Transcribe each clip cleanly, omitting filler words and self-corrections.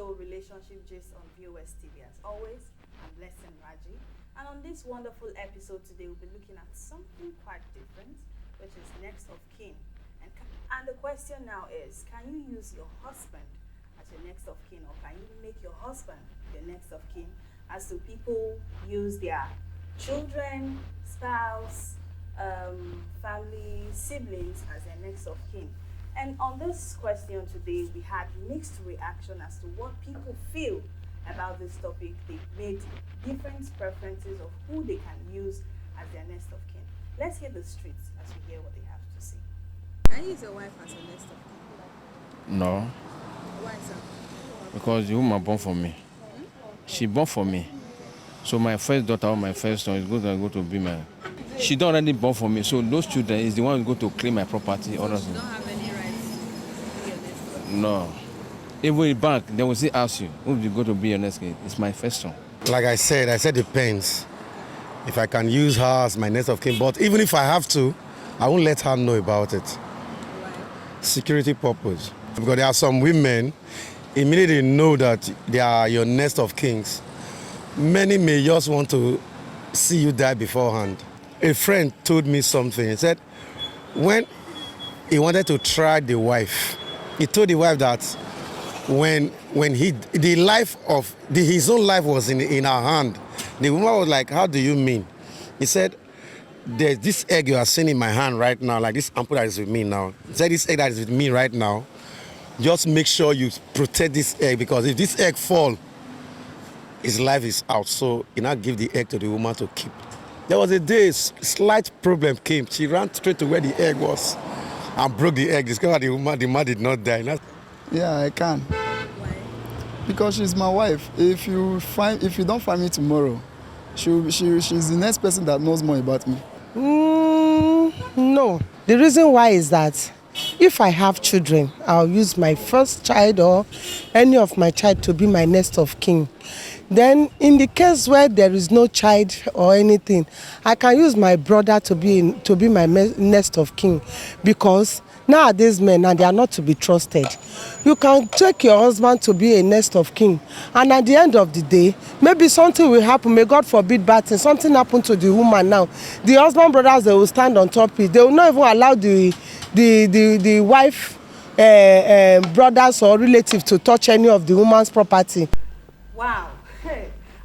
show Relationship Gist on VOS TV. As always, I'm Blessing Raji. And on this wonderful episode today, we'll be looking at something quite different, which is next of kin. And the question now is, can you use your husband as your next of kin, or can you make your husband your next of kin? As do people use their children, spouse, family, siblings as their next of kin? And on this question today, we had mixed reaction as to what people feel about this topic. They made different preferences of who they can use as their next of kin. Let's hear the streets as we hear what they have to say. Can you use your wife as your next of kin? No, Why, sir? because the woman born for me. She born for me. So my first daughter or my first son is going to be my... She don't already born for me, so those children is the one who's going to claim my property. Or You don't have any rights to be your next of kin. no. Even in bank, they will still ask you, who is going to be your next kid? It's my first son. Like I said depends. If I can use her as my next of kin, but even if I have to, I won't let her know about it. Why? Security purpose. Because there are some women, immediately know that they are your next of kings. Many may just want to see you die beforehand. A friend told me something. He said, when he wanted to try the wife, he told the wife that when the life of his own life was in her hand, the woman was like, how do you mean? He said, there's this egg you are seeing in my hand right now, like this ample that is with me now. He said, this egg that is with me right now, just make sure you protect this egg, because if this egg fall, his life is out. So he now give the egg to the woman to keep. There was a day, slight problem came. She ran straight to where the egg was and broke the egg. Discovered the man did not die. Yeah, I can. Why? Because she's my wife. If you don't find me tomorrow, she's the next person that knows more about me. No. The reason why is that if I have children, I'll use my first child or any of my child to be my next of kin. Then in the case where there is no child or anything, I can use my brother to be my next of kin, because nowadays men, and they are not to be trusted. You can take your husband to be a next of kin, and at the end of the day, maybe something will happen. May God forbid bad thing. Something happened to the woman now. The husband brothers, they will stand on top of it. They will not even allow the wife brothers or relatives to touch any of the woman's property. Wow.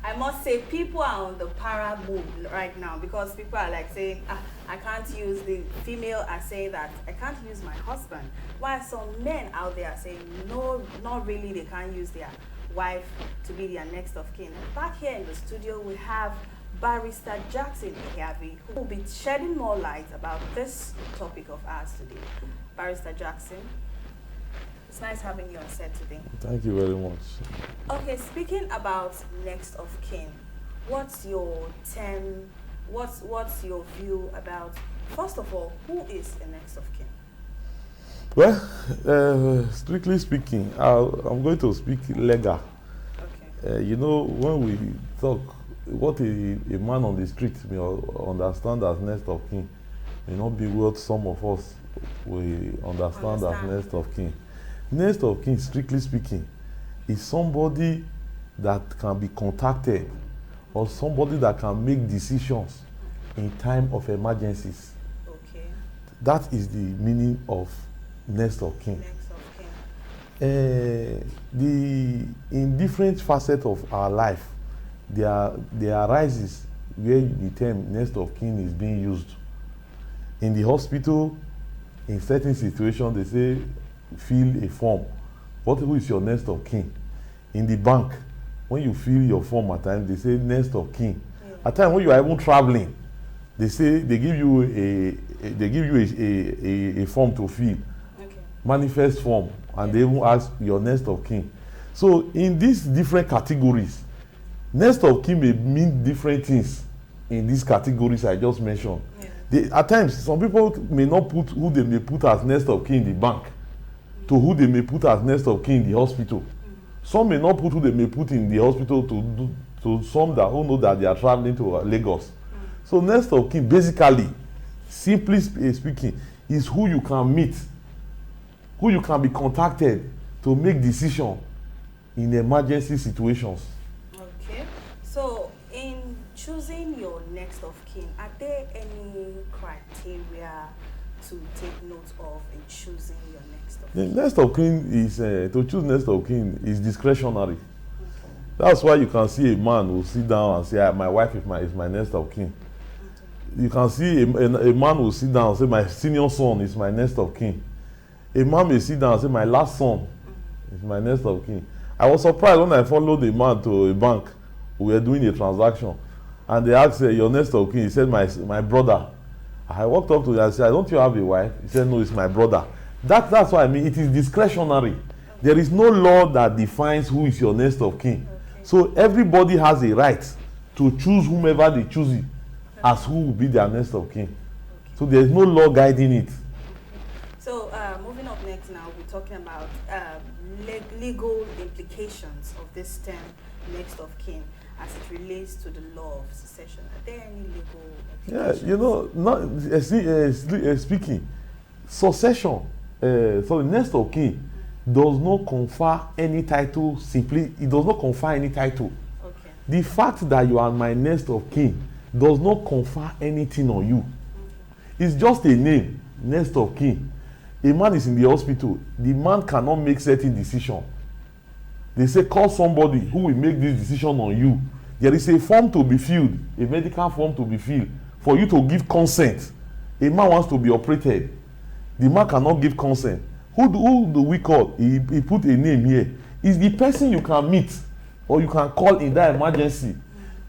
I must say, people are on the para mood right now, because people are like saying, I can't use, the female are saying that I can't use my husband. While some men out there are saying, no, not really, they can't use their wife to be their next of kin. And back here in the studio, we have Barrister Jackson Ihiabi, who will be shedding more light about this topic of ours today. Barrister Jackson, it's nice having you on set today. Thank you very much. Okay, speaking about next of kin, what's your what's your view about, first of all, who is the next of kin? Well, strictly speaking, I'm going to speak legal. Okay. You know, when we talk, what a man on the street may understand as next of kin may not be what some of us we understand as next of kin. Next of kin, strictly speaking, is somebody that can be contacted, or somebody that can make decisions in time of emergencies. Okay. That is the meaning of next of kin. Next of kin. In different facets of our life, there arises where the term next of kin is being used. In the hospital, in certain situations, they say fill a form. Who is your next of kin? In the bank, when you fill your form at times, they say next of kin. Yeah. At times when you are even traveling, they say they give you a form to fill, Okay. manifest form, and they even ask your next of kin. So in these different categories, next of kin may mean different things in these categories I just mentioned. Yeah. At times, some people may not put who they may put as next of kin in the bank to who they may put as next of kin in the hospital. Some may not put who they may put in the hospital to some that who know that they are traveling to Lagos. So next of kin, basically, simply speaking, is who you can meet, who you can be contacted to make decision in emergency situations. Okay. So, in choosing your next of kin, are there any criteria to take note of in choosing your next of The kin? next of kin is to choose next of kin is discretionary. That's why you can see a man who sit down and say, my wife is my next of kin. You can see a man who sit down and say, my senior son is my next of kin. A man may sit down and say, my last son is my next of kin. I was surprised when I followed a man to a bank. We were doing a transaction, and they asked, your next of kin. He said, my brother. I walked up to him and said, don't you have a wife? He said, no, it's my brother. That's what I mean. It is discretionary. There is no law that defines who is your next of kin. So everybody has a right to choose whomever they choose as who will be their next of kin. So there is no law guiding it. So, moving up next now, we're talking about legal implications of this term, next of kin, as it relates to the law of succession. Are there any legal implications? Yeah, you know, speaking, succession, so the next of kin does not confer any title simply, it does not confer any title. Okay. The fact that you are my next of kin does not confer anything on you. It's just a name, next of kin. A man is in the hospital, the man cannot make certain decision. They say call somebody who will make this decision on you. There is a form to be filled, a medical form to be filled, for you to give consent. A man wants to be operated. The man cannot give consent. Who do we call? He put a name here. Is the person you can meet or you can call in that emergency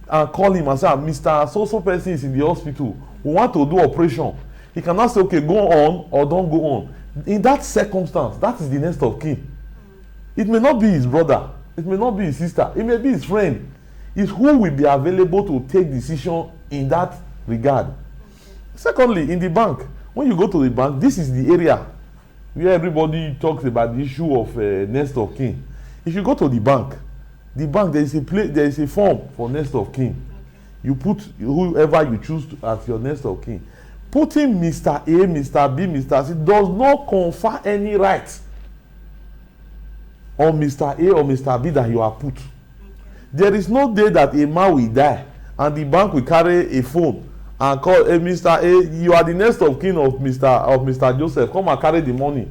and call him and say, Mr. So person is in the hospital. We want to do operation. He cannot say, okay, go on or don't go on. In that circumstance, that is the next of kin. It may not be his brother. It may not be his sister. It may be his friend. It's who will be available to take decision in that regard. Secondly, in the bank, when you go to the bank, this is the area where everybody talks about the issue of next of kin. If you go to the bank there is a form for next of kin. You put whoever you choose as your next of kin. Putting Mr. A, Mr. B, Mr. C does not confer any right on Mr. A or Mr. B that you are put. There is no day that a man will die and the bank will carry a phone and call, hey, Mr. A, you are the next of kin of Mr. Joseph. Come and carry the money.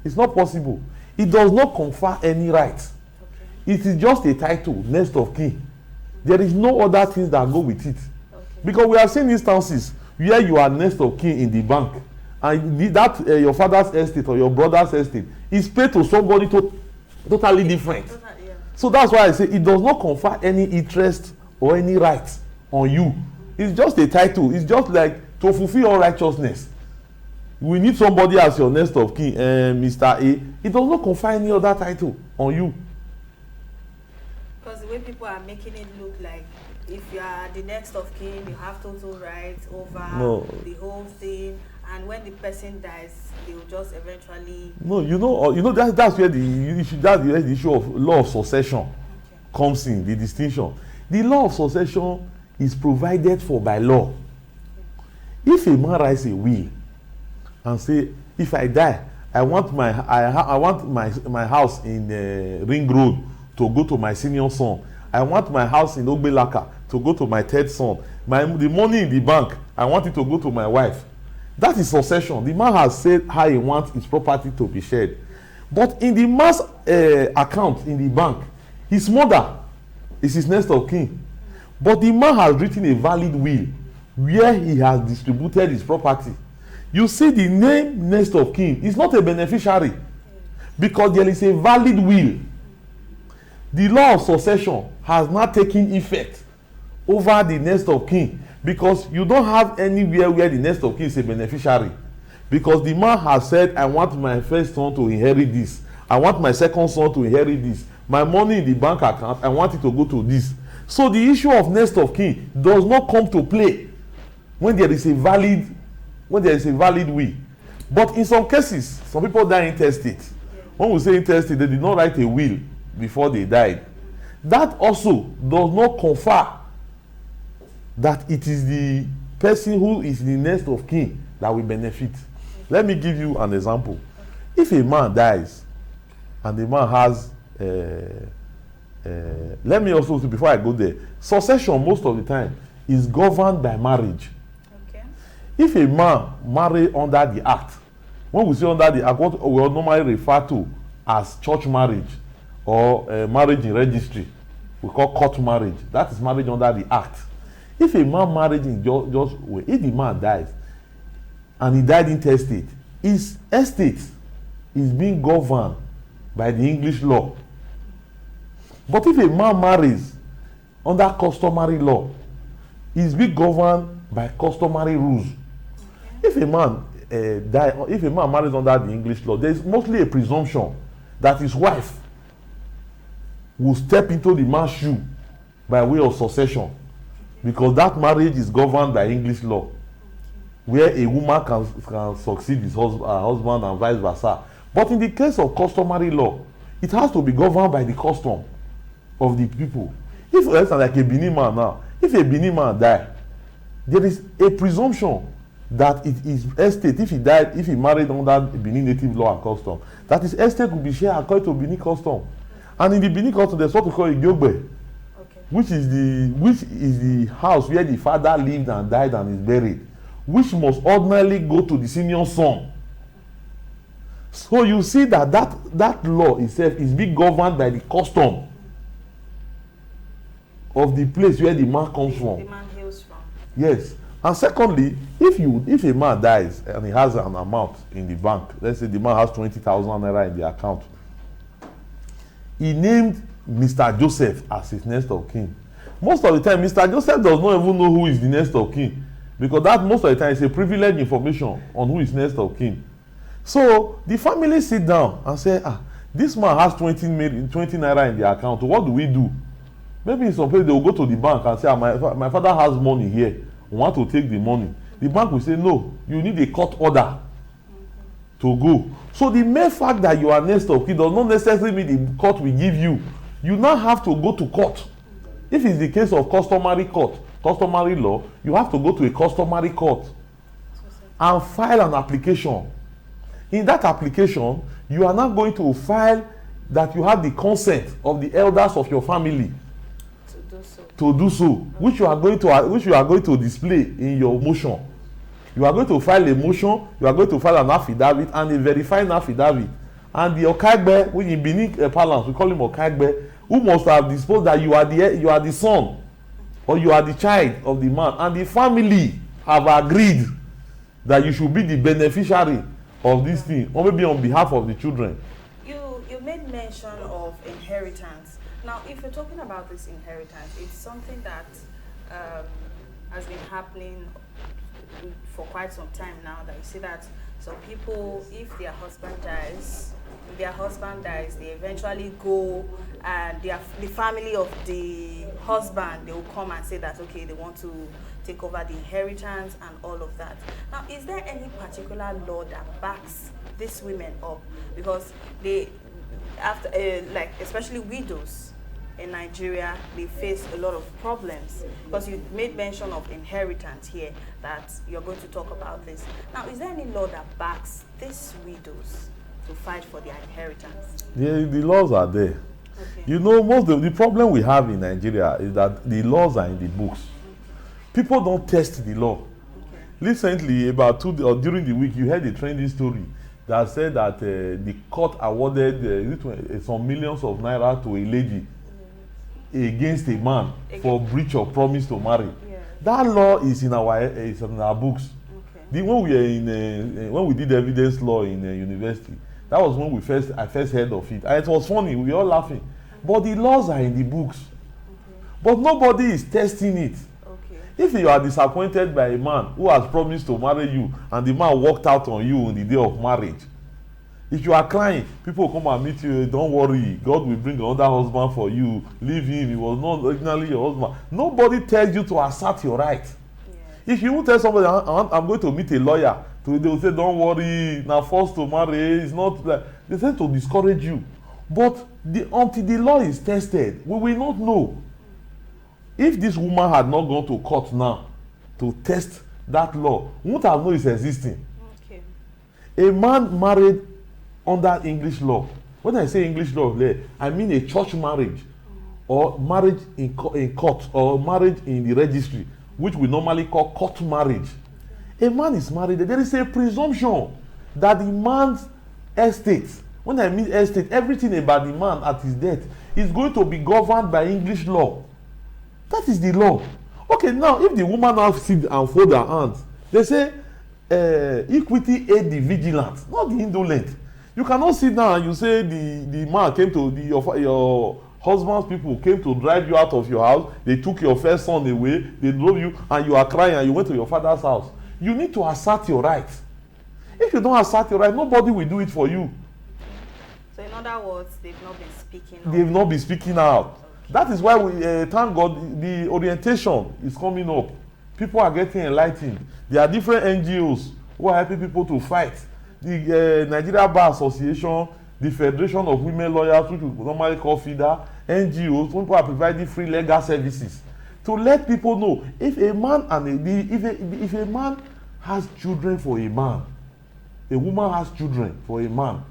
It's not possible. It does not confer any right. It is just a title, next of kin. There is no other things that go with it. Because we have seen instances where you are next of kin in the bank and your father's estate or your brother's estate is paid to somebody totally different. So that's why I say it does not confer any interest or any right on you. It's just a title. It's just like to fulfill all righteousness. We need somebody as your next of kin, Mr. A. It does not confer any other title on you. Because the way people are making it look like if you are the next of kin, you have total rights over the whole thing, and when the person dies, they will just eventually. No, you know that's where the issue of law of succession comes in. The distinction. The law of succession is provided for by law. If a man writes a will and say, if I die, I want my house in Ring Road to go to my senior son. I want my house in Ogbelaka to go to my third son. The money in the bank, I want it to go to my wife. That is succession. The man has said how he wants his property to be shared. But in the man's account in the bank, his mother is his next of kin. But the man has written a valid will where he has distributed his property. You see, the name next of kin is not a beneficiary because there is a valid will. The law of succession has not taken effect over the next of kin because you don't have anywhere where the next of kin is a beneficiary. Because the man has said, I want my first son to inherit this. I want my second son to inherit this. My money in the bank account, I want it to go to this. So the issue of next of kin does not come to play when there is a valid will. But in some cases, some people die intestate. When we say intestate, they did not write a will before they died. That also does not confer that it is the person who is the next of kin that will benefit. Let me give you an example. If a man dies and the man has let me also say before I go there, succession most of the time is governed by marriage. Okay. If a man marry under the act, when we say under the act, what we normally refer to as church marriage or marriage in registry, we call court marriage. That is marriage under the act. If a man married in just if the man dies and he died intestate, his estate is being governed by the English law. But if a man marries under customary law, he's being governed by customary rules. If a man if a man marries under the English law, there is mostly a presumption that his wife will step into the man's shoe by way of succession, because that marriage is governed by English law, where a woman can succeed her husband and vice versa. But in the case of customary law, it has to be governed by the custom of the people. If, for instance, like a Benin man now, if a Benin man die, there is a presumption that it is estate, if he married under Benin native law and custom, that his estate will be shared according to Benin custom. And in the Benin custom, there's what we call a Gyogbe, which is the house where the father lived and died and is buried, which must ordinarily go to the senior son. So you see that law itself is being governed by the custom of the place where the man comes from. The man hails from. Yes. And secondly, if a man dies and he has an amount in the bank, let's say the man has 20,000 naira in the account, he named Mr. Joseph as his next of kin. Most of the time, Mr. Joseph does not even know who is the next of kin, because that most of the time is a privileged information on who is next of kin. So the family sit down and say, this man has 20 naira in the account. What do we do? Maybe in some place they will go to the bank and say, my father has money here. We want to take the money. The bank will say, no, you need a court order to go. So the mere fact that you are next of kin does not necessarily mean the court will give you. You now have to go to court. If it's the case of customary law, you have to go to a customary court and file an application. In that application, you are now going to file that you have the consent of the elders of your family to do so, which you are going to display in your motion. You are going to file a motion, you are going to file an affidavit and a verifying affidavit. And the Okagbe, which in Benin parlance we call him Okagbe, who must have disposed that you are the son or you are the child of the man, and the family have agreed that you should be the beneficiary of this thing, or maybe on behalf of the children. You made mention of inheritance. Now, if you're talking about this inheritance, it's something that has been happening for quite some time now. That you see that some people, if their husband dies, they eventually go, and the family of the husband, they will come and say that, okay, they want to take over the inheritance and all of that. Now, is there any particular law that backs these women up? Because they, after like especially widows in Nigeria, they face a lot of problems. Because you made mention of inheritance here, that you're going to talk about this. Now, is there any law that backs these widows to fight for their inheritance? Yeah, the laws are there. Okay. You know, most of the problem we have in Nigeria is that the laws are in the books. People don't test the law. Okay. Recently, during the week, you heard a trending story that said that the court awarded some millions of naira to a lady against a man for breach of promise to marry. Yeah. That law is in our books. Okay. When we did evidence law in university, that was when I first heard of it, and it was funny. We were all laughing, but the laws are in the books. Okay. But nobody is testing it. Okay. If you are disappointed by a man who has promised to marry you and the man walked out on you on the day of marriage, if you are crying, people will come and meet you. Don't worry, God will bring another husband for you. Leave him, he was not originally your husband. Nobody tells you to assert your right. Yeah. If you will tell somebody, I'm going to meet a lawyer, they will say, don't worry, now forced to marry. It's not like they say to discourage you. But until the law is tested, we will not know. If this woman had not gone to court now to test that law, we won't have known it's existing. Okay. A man married under English law. When I say English law, I mean a church marriage or marriage in court, or marriage in the registry, which we normally call court marriage. A man is married, there is a presumption that the man's estate, when I mean estate, everything about the man at his death is going to be governed by English law. That is the law. Okay, now if the woman now sit and fold her hands, they say equity aid the vigilant, not the indolent. You cannot sit down and you say the man came to your husband's people came to drive you out of your house, they took your first son away, they drove you, and you are crying and you went to your father's house. You need to assert your right. If you don't assert your right, nobody will do it for you. So in other words, they've not been speaking out. They've not been speaking out. Okay. That is why we thank God the orientation is coming up. People are getting enlightened. There are different NGOs who are helping people to fight. The Nigeria Bar Association, the Federation of Women Lawyers, which we normally call FIDA, NGOs, people are providing free legal services to let people know if a man and if a man has children for a man, a woman has children for a man,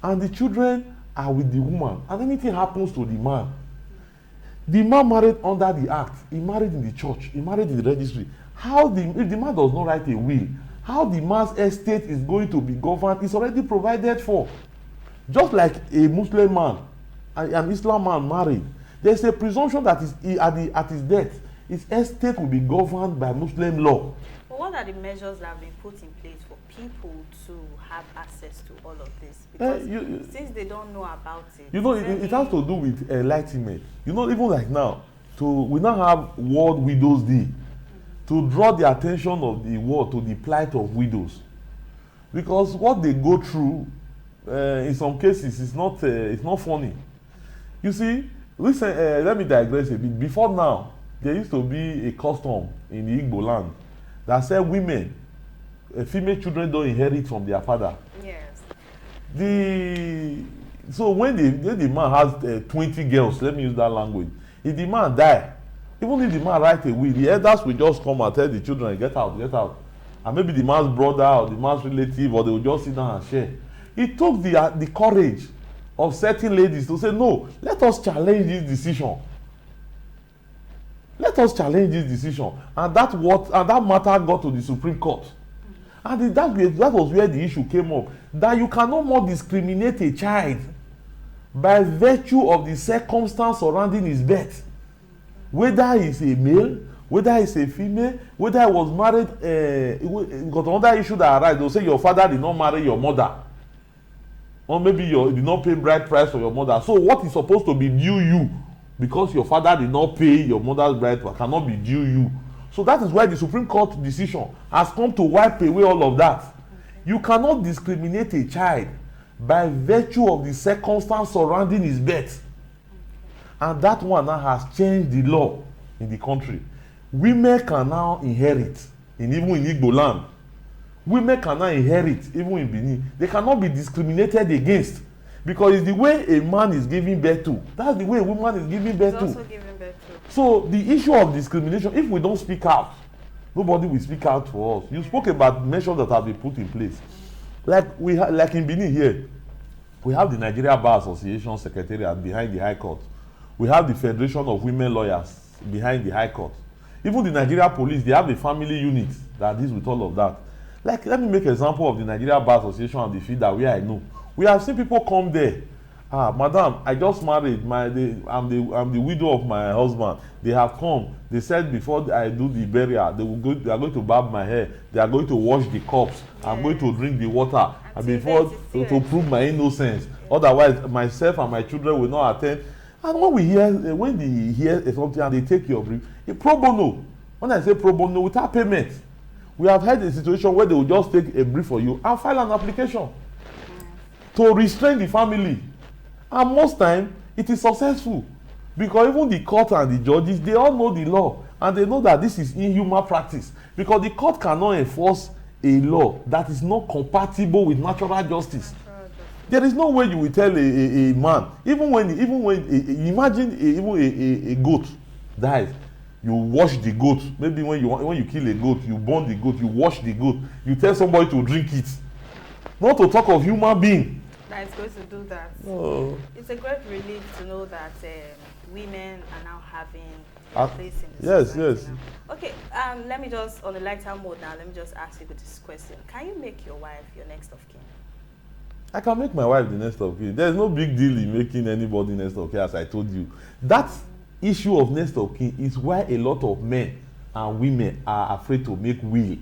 and the children are with the woman, and anything happens to the man married under the act, he married in the church, he married in the registry. If the man does not write a will, how the man's estate is going to be governed is already provided for. Just like a Muslim man and an Islam man married, there's a presumption that at his death, his estate will be governed by Muslim law. But what are the measures that have been put in place for people to have access to all of this? Because since they don't know about it. You know, it has to do with enlightenment. You know, even like now, we now have World Widows Day to draw the attention of the world to the plight of widows. Because what they go through, in some cases, it's not funny. You see, listen, let me digress a bit. Before now, there used to be a custom in the Igbo land that said women, female children don't inherit from their father. Yes. So when the man has 20 girls, let me use that language, if the man die, even if the man write a will, the elders will just come and tell the children, get out, get out. And maybe the man's brother or the man's relative, or they will just sit down and share. It took the courage of certain ladies to say, no, let us challenge this decision. Let us challenge this decision. And that matter got to the Supreme Court. And that was where the issue came up. That you cannot more discriminate a child by virtue of the circumstance surrounding his birth. Whether he's a male, whether he's a female, whether he was married, got another issue that arises. They'll say your father did not marry your mother. Or maybe you did not pay bride price for your mother. So what is supposed to be due you, because your father did not pay your mother's bride price, cannot be due you. So that is why the Supreme Court decision has come to wipe away all of that. You cannot discriminate a child by virtue of the circumstance surrounding his birth. And that one now has changed the law in the country. Women can now inherit, even in Igbo land. Women can now inherit, even in Benin. They cannot be discriminated against, because it's the way a man is giving birth to. That's the way a woman is giving birth to. Also giving birth to. So the issue of discrimination, if we don't speak out, nobody will speak out for us. You spoke about measures that have been put in place. Like in Benin here, we have the Nigeria Bar Association Secretariat behind the High Court. We have the Federation of Women Lawyers behind the High Court. Even the Nigeria Police, they have a family unit that deals with all of that. Let me make an example of the Nigeria Bar Association and the FIDA where I know. We have seen people come there. Madam, I just married. I'm the widow of my husband. They have come. They said before I do the burial, they are going to barb my hair. They are going to wash the cups. Yeah. I'm going to drink the water. And before to prove my innocence. Yeah. Otherwise, myself and my children will not attend. And when they hear something and they take your brief, pro bono. When I say pro bono, without payment, we have had a situation where they will just take a brief for you and file an application to restrain the family. And most time, it is successful, because even the court and the judges, they all know the law, and they know that this is inhuman practice, because the court cannot enforce a law that is not compatible with natural justice. There is no way you will tell a man, even when imagine a goat dies, you wash the goat. Maybe when you kill a goat, you burn the goat, you wash the goat, you tell somebody to drink it. Not to talk of human being. that is going to do that. No. It's a great relief to know that women are now having Ah, a place in the yes, society yes. now. Okay, let me just, on a lighter mode now, let me just ask you this question. Can you make your wife your next of kin? I can make my wife the next of kin. There's no big deal in making anybody next of kin, as I told you. That issue of next of kin is why a lot of men and women are afraid to make will.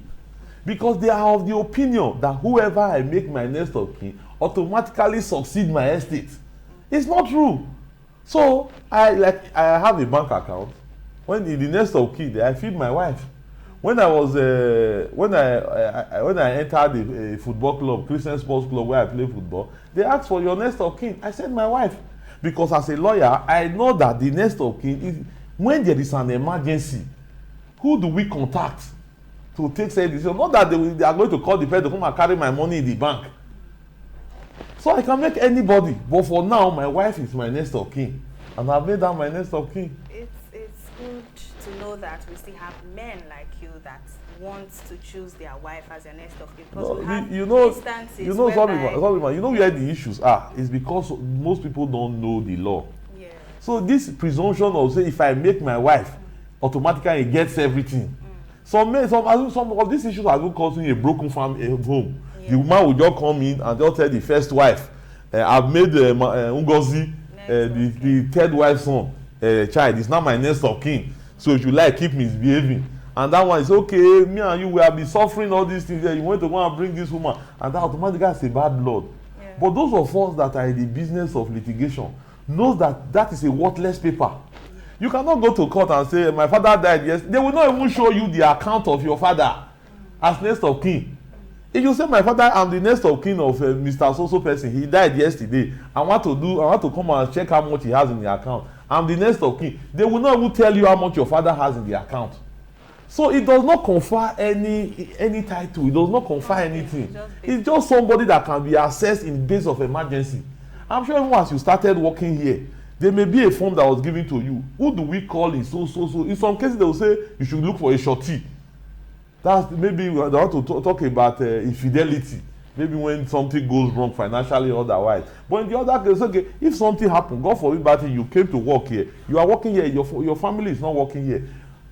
Because they are of the opinion that whoever I make my next of kin automatically succeed my estate. It's not true. So I have a bank account. When in the next of kin, I feed my wife. When I was when I entered a football club, Christian Sports Club, where I play football, they asked for your next of kin. I said my wife, because as a lawyer, I know that the next of kin is when there is an emergency. Who do we contact to take said decision? Not that they are going to call the person to come and carry my money in the bank. So I can make anybody, but for now, my wife is my next of kin, and I've made her my next of kin. It's good to know that we still have men like you that want to choose their wife as their next of kin. Because No, we have you know, instances sorry, you know where the issues are. It's because most people don't know the law. Yeah. So this presumption of say if I make my wife, automatically he gets everything. Some of these issues are causing a broken home. Yeah. The woman will just come in and just tell the first wife, I've made Ngozi the third wife's son child. It's not my next of kin. So if you like, keep misbehaving. And that one is okay. Me and you will be suffering all these things. You want to go and bring this woman, and that automatically has a bad blood. Yeah. But those of us that are in the business of litigation knows that that is a worthless paper. You cannot go to court and say my father died yesterday. They will not even show you the account of your father as next of kin. If you say my father, I'm the next of kin of Mr. So person, he died yesterday. I want to come and check how much he has in the account. I'm the next of kin. They will not even tell you how much your father has in the account. So it does not confer any title. It does not confer anything. It's just somebody that can be accessed in base of emergency. I'm sure even as you started working here, there may be a form that was given to you. Who do we call in so? In some cases, they will say you should look for a shorty. That's maybe we want to talk about infidelity. Maybe when something goes wrong financially or otherwise. But in the other case, okay, if something happened, God forbid, but you came to work here, you are working here, your family is not working here.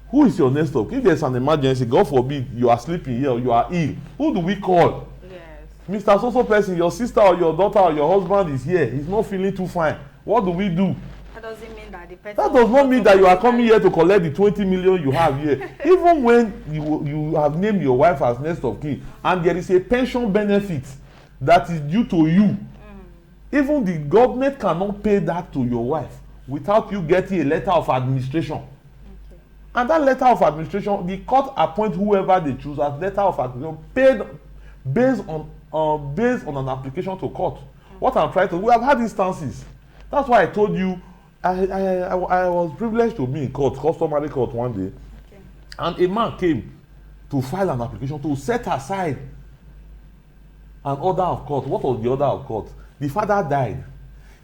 Who is your next of kin? If there's an emergency, God forbid, you are sleeping here or you are ill, who do we call? Yes. Mr. So person, your sister or your daughter or your husband is here. He's not feeling too fine. What do we do? That doesn't mean that the person. That does not mean that you are coming here to collect the 20 million you have here. Even when you have named your wife as next of kin, and there is a pension benefit that is due to you, even the government cannot pay that to your wife without you getting a letter of administration. Okay. And that letter of administration, the court appoint whoever they choose as letter of administration paid based on an application to court. What I'm trying to, we have had instances. That's why I told you I was privileged to be in court, customary court one day, Okay. and a man came to file an application to set aside an order of court. What was the order of court? The father died.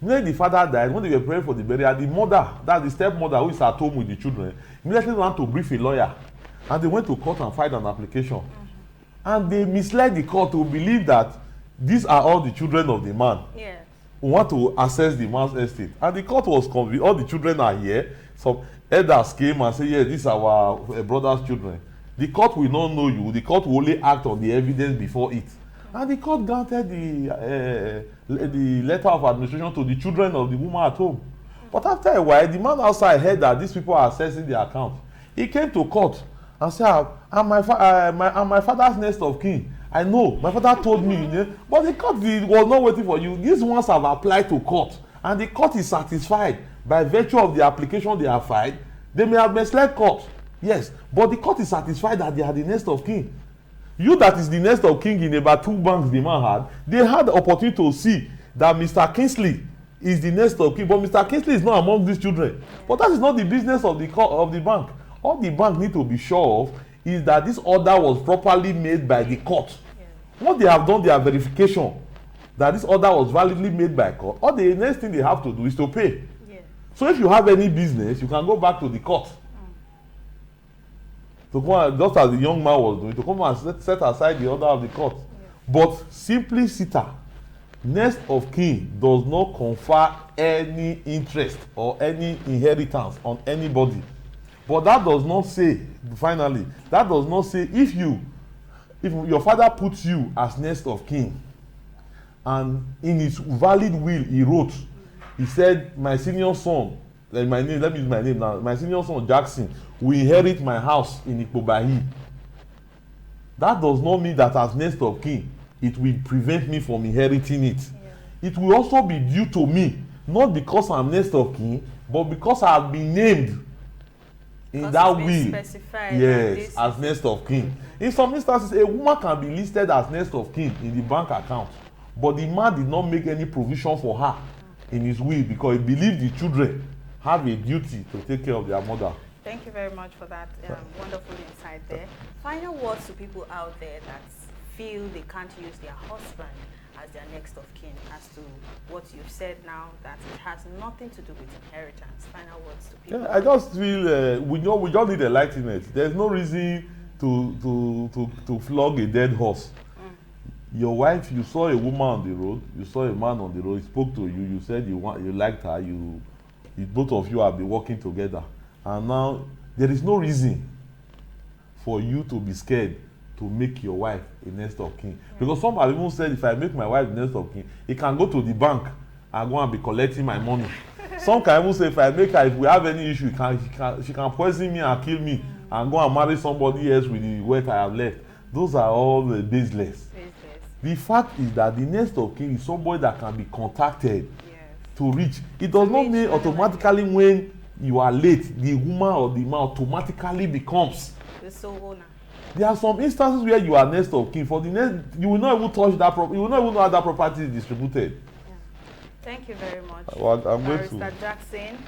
When the father died, when they were praying for the burial, the mother, that's the stepmother who is at home with the children, immediately went to brief a lawyer, and they went to court and filed an application. And they misled the court to believe that these are all the children of the man Yeah. who want to access the man's estate. And the court was convinced, all the children are here. Some elders came and said, yes, these are our brother's children. The court will not know you. The court will only act on the evidence before it. And the court granted the letter of administration to the children of the woman at home. But after a while, the man outside heard that these people are accessing the account. He came to court and said, I'm my father's next of kin. I know, my father told me, but the court was not waiting for you. These ones have applied to court, and the court is satisfied by virtue of the application they have filed. They may have misled court, yes, but the court is satisfied that they are the next of kin. You that is the next of kin in about 2 banks the man had, they had the opportunity to see that Mr. Kingsley is the next of kin, but Mr. Kingsley is not among these children. But that is not the business of the bank. All the bank need to be sure of is that this order was properly made by the court. Once they have done their verification that this order was validly made by court, all the next thing they have to do is to pay. Yeah. So if you have any business, you can go back to the court. To come and, just as the young man was doing, to come and set aside the order of the court. But simply sitter Next of kin does not confer any interest or any inheritance on anybody. But that does not say, finally, that does not say if your father puts you as next of kin, and in his valid will he wrote, he said, my senior son, let me use my name now, my senior son Jackson will inherit my house in Ikpobahi. That does not mean that as next of kin it will prevent me from inheriting it. It will also be due to me, not because I'm next of kin, but because I have been named in that will, yes, as next of kin. In some instances, a woman can be listed as next of kin in the bank account, but the man did not make any provision for her in his will because he believed the children have a duty to take care of their mother. Thank you very much for that wonderful insight there. Final words to people out there that feel they can't use their husband as their next of kin, as to what you've said now, that it has nothing to do with inheritance. Final words to people. Yeah, I just feel we just need enlightenment. There's no reason to flog a dead horse. Your wife, you saw a woman on the road, you saw a man on the road, he spoke to you, you said you liked her, both of you have been working together, and now there is no reason for you to be scared to make your wife a next of kin. Because some have even said, if I make my wife the next of kin, he can go to the bank and go and be collecting my money. Some can even say, if I make her, if we have any issue, she can poison me and kill me and go and marry somebody else with the wealth I have left. Those are all baseless. The fact is that the next of kin is somebody that can be contacted to reach. It does not mean automatically when you are late, the woman or the man automatically becomes the sole owner. There are some instances where you are next of kin. For the next, you will not even touch that property. You will not even know how that property is distributed. Yeah. Thank you very much, I'm Barrister Jackson.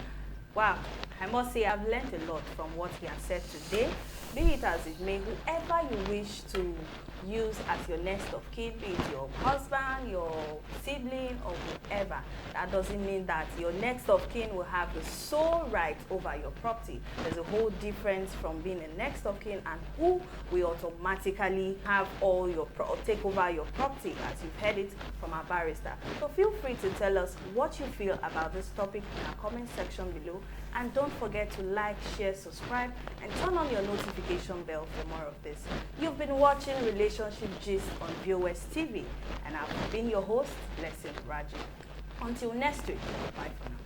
Wow, I must say I've learned a lot from what he has said today. Be it as it may, whoever you wish to use as your next of kin, be it your husband, your sibling, or whoever, that doesn't mean that your next of kin will have the sole right over your property. There's a whole difference from being a next of kin and who will automatically have all your take over your property, as you've heard it from our barrister. So feel free to tell us what you feel about this topic in our comment section below, and don't forget to like, share, subscribe, and turn on your notification bell for more of this. You've been watching Relationship Gist on VOS TV, and I've been your host, Blessing Raji. Until next week, bye for now.